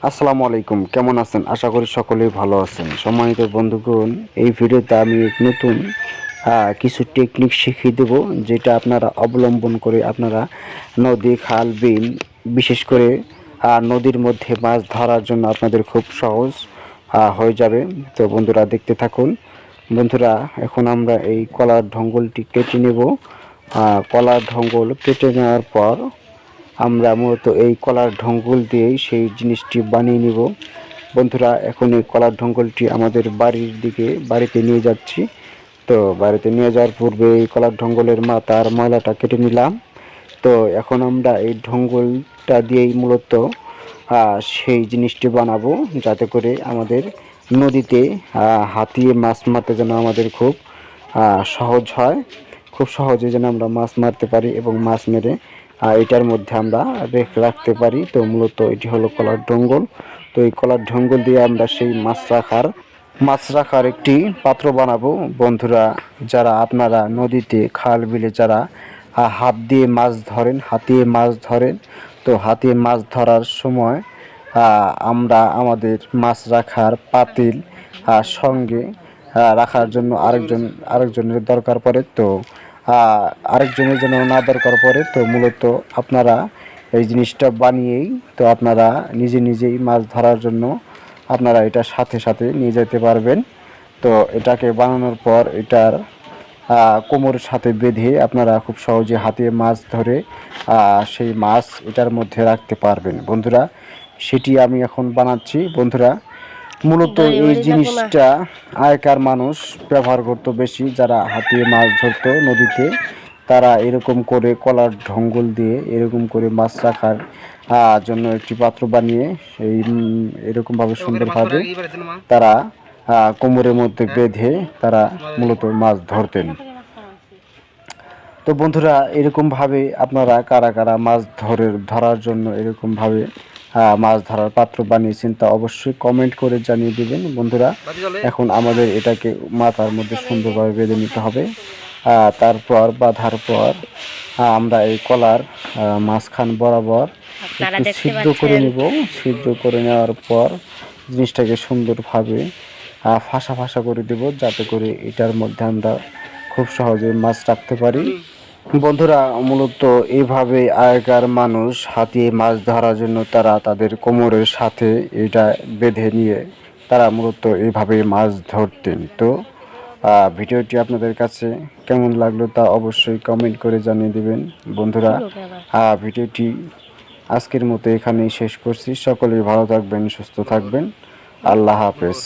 আসসালামু আলাইকুম, কেমন আছেন? আশা করি সকলেই ভালো আছেন। সম্মানিত বন্ধুগণ, এই ভিডিওতে আমি এক নতুন কিছু টেকনিক শিখিয়ে দেব, যেটা আপনারা অবলম্বন করে আপনারা নদী, খাল, বিল, বিশেষ করে নদীর মধ্যে মাছ ধরার জন্য আপনাদের খুব সহজ হয়ে যাবে। তো বন্ধুরা, দেখতে থাকুন। বন্ধুরা, এখন আমরা এই কলার ঢঙ্গলটি কেটে নেব। কলার ঢঙ্গল কেটে নেওয়ার পর আমরা মূলত এই কলার ঢঙ্গল দিয়েই সেই জিনিসটি বানিয়ে নিব। বন্ধুরা, এখন এই কলার ঢঙ্গলটি আমাদের বাড়িতে নিয়ে যাচ্ছি। তো বাড়িতে নিয়ে যাওয়ার পূর্বে এই কলার ঢঙ্গলের মাথার ময়লাটা কেটে নিলাম। তো এখন আমরা এই ঢঙ্গলটা দিয়েই মূলত সেই জিনিসটি বানাবো, যাতে করে আমাদের নদীতে হাতিয়ে মাছ মারতে যেন আমাদের খুব সহজ হয়। খুব সহজে যেন আমরা মাছ মারতে পারি এবং মাছ মেরে এটার মধ্যে আমরা রাখতে পারি। তো মূলত এটি হলো কলার ঢঙ্গল। তো এই কলার ঢঙ্গল দিয়ে আমরা সেই মাছ রাখার একটি পাত্র বানাবো। বন্ধুরা, যারা আপনারা নদীতে, খাল, বিলে যারা হাতিয়ে মাছ ধরেন, তো হাতিয়ে মাছ ধরার সময় আমরা আমাদের মাছ রাখার পাতিল সঙ্গে রাখার জন্য আরেকজনের দরকার পড়ে। তো আরেকজনের জন্য না দরকার পড়ে, তো মূলত আপনারা এই জিনিসটা বানিয়েই তো আপনারা নিজেই মাছ ধরার জন্য আপনারা এটা সাথে সাথে নিয়ে যেতে পারবেন। তো এটাকে বানানোর পর এটার কোমরের সাথে বেঁধে আপনারা খুব সহজে হাতিয়ে মাছ ধরে সেই মাছ এটার মধ্যে রাখতে পারবেন। বন্ধুরা, সেটি আমি এখন বানাচ্ছি। বন্ধুরা, মূলত এই জিনিসটা আগেকার মানুষ ব্যবহার করতো বেশি, যারা হাতিয়ে মাছ ধরতো নদীতে, তারা এরকম করে কলার ঢঙ্গল দিয়ে এরকম করে মাছ রাখার জন্য একটি পাত্র বানিয়ে সেই এরকমভাবে সুন্দরভাবে তারা কোমরের মধ্যে বেঁধে তারা মূলত মাছ ধরতেন। তো বন্ধুরা, এরকমভাবে আপনারা কারা কারা মাছ ধরার জন্য এরকমভাবে মাছ ধরার পাত্র বানিয়েছেন তা অবশ্যই কমেন্ট করে জানিয়ে দেবেন। বন্ধুরা, এখন আমাদের এটাকে মাথার মধ্যে সুন্দরভাবে বেঁধে নিতে হবে। তারপর বাঁধার পর আমরা এই কলার মাঝখান বরাবর একটু সিদ্ধ করে নেব। সিদ্ধ করে নেওয়ার পর জিনিসটাকে সুন্দরভাবে ফাঁসা ফাঁসা করে দেব, যাতে করে এটার মধ্যে আমরা খুব সহজে মাছ রাখতে পারি। বন্ধুরা, মূলত এইভাবে আগেকার মানুষ হাতিয়ে মাছ ধরার জন্য তারা তাদের কোমরের সাথে এটা বেঁধে নিয়ে তারা মূলত এইভাবে মাছ ধরতেন। তো ভিডিওটি আপনাদের কাছে কেমন লাগলো তা অবশ্যই কমেন্ট করে জানিয়ে দেবেন। বন্ধুরা, ভিডিওটি আজকের মতো এখানেই শেষ করছি। সকলেই ভালো থাকবেন, সুস্থ থাকবেন। আল্লাহ হাফেজ।